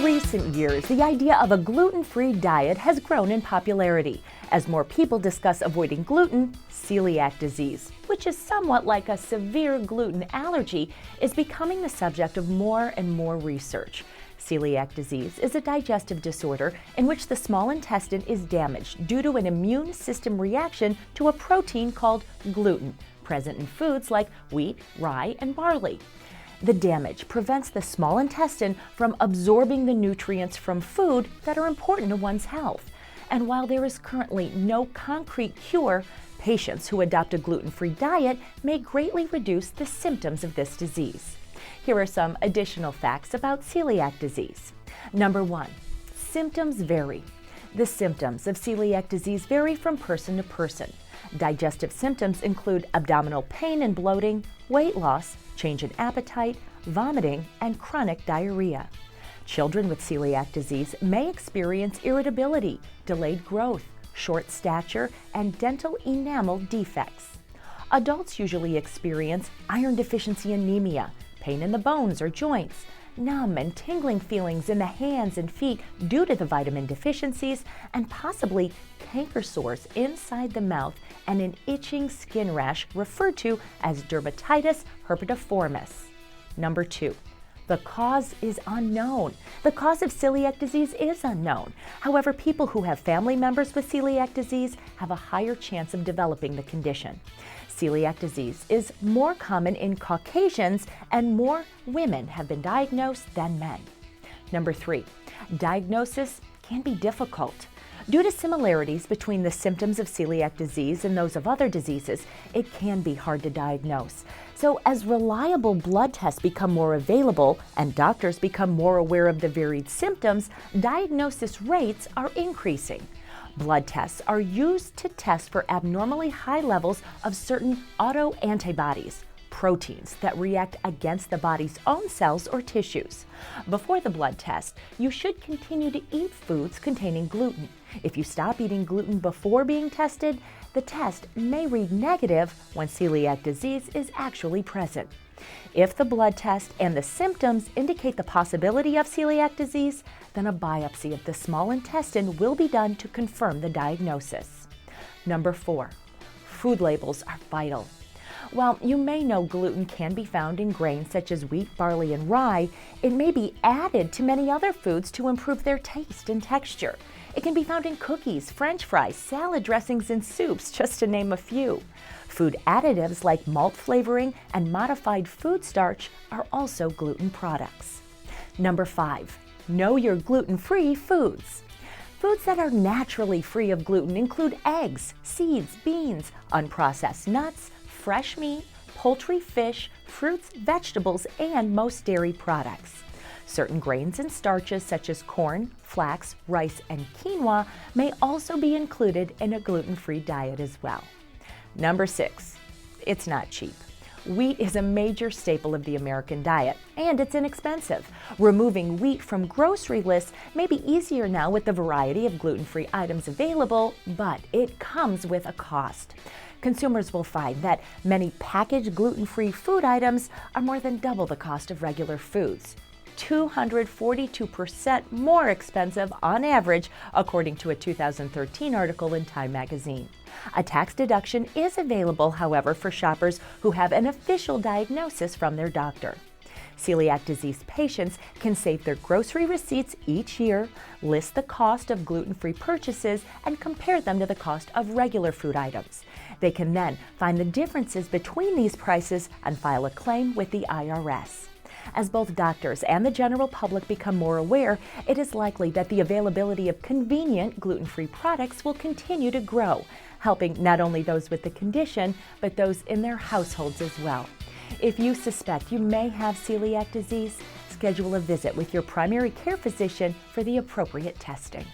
recent years, the idea of a gluten-free diet has grown in popularity as more people discuss avoiding gluten. Celiac disease, which is somewhat like a severe gluten allergy, is becoming the subject of more and more research. Celiac disease is a digestive disorder in which the small intestine is damaged due to an immune system reaction to a protein called gluten, present in foods like wheat, rye, and barley. The damage prevents the small intestine from absorbing the nutrients from food that are important to one's health. And while there is currently no concrete cure, patients who adopt a gluten-free diet may greatly reduce the symptoms of this disease. Here are some additional facts about celiac disease. Number 1, symptoms vary. The symptoms of celiac disease vary from person to person. Digestive symptoms include abdominal pain and bloating, weight loss, change in appetite, vomiting, and chronic diarrhea. Children with celiac disease may experience irritability, delayed growth, short stature, and dental enamel defects. Adults usually experience iron deficiency anemia, pain in the bones or joints, numb and tingling feelings in the hands and feet due to the vitamin deficiencies, and possibly canker sores inside the mouth and an itching skin rash referred to as dermatitis herpetiformis. Number 2, the cause is unknown. The cause of celiac disease is unknown. However, people who have family members with celiac disease have a higher chance of developing the condition. Celiac disease is more common in Caucasians, and more women have been diagnosed than men. Number 3, diagnosis can be difficult. Due to similarities between the symptoms of celiac disease and those of other diseases, it can be hard to diagnose. So as reliable blood tests become more available and doctors become more aware of the varied symptoms, diagnosis rates are increasing. Blood tests are used to test for abnormally high levels of certain autoantibodies, proteins that react against the body's own cells or tissues. Before the blood test, you should continue to eat foods containing gluten. If you stop eating gluten before being tested, the test may read negative when celiac disease is actually present. If the blood test and the symptoms indicate the possibility of celiac disease, then a biopsy of the small intestine will be done to confirm the diagnosis. Number 4, food labels are vital. While you may know gluten can be found in grains such as wheat, barley, and rye, it may be added to many other foods to improve their taste and texture. It can be found in cookies, French fries, salad dressings, and soups, just to name a few. Food additives like malt flavoring and modified food starch are also gluten products. Number 5, know your gluten-free foods. Foods that are naturally free of gluten include eggs, seeds, beans, unprocessed nuts, fresh meat, poultry, fish, fruits, vegetables, and most dairy products. Certain grains and starches such as corn, flax, rice, and quinoa may also be included in a gluten-free diet as well. Number 6, it's not cheap. Wheat is a major staple of the American diet, and it's inexpensive. Removing wheat from grocery lists may be easier now with the variety of gluten-free items available, but it comes with a cost. Consumers will find that many packaged gluten-free food items are more than double the cost of regular foods. 242% more expensive on average, according to a 2013 article in Time magazine. A tax deduction is available, however, for shoppers who have an official diagnosis from their doctor. Celiac disease patients can save their grocery receipts each year, list the cost of gluten-free purchases, and compare them to the cost of regular food items. They can then find the differences between these prices and file a claim with the IRS. As both doctors and the general public become more aware, it is likely that the availability of convenient gluten-free products will continue to grow, helping not only those with the condition, but those in their households as well. If you suspect you may have celiac disease, schedule a visit with your primary care physician for the appropriate testing.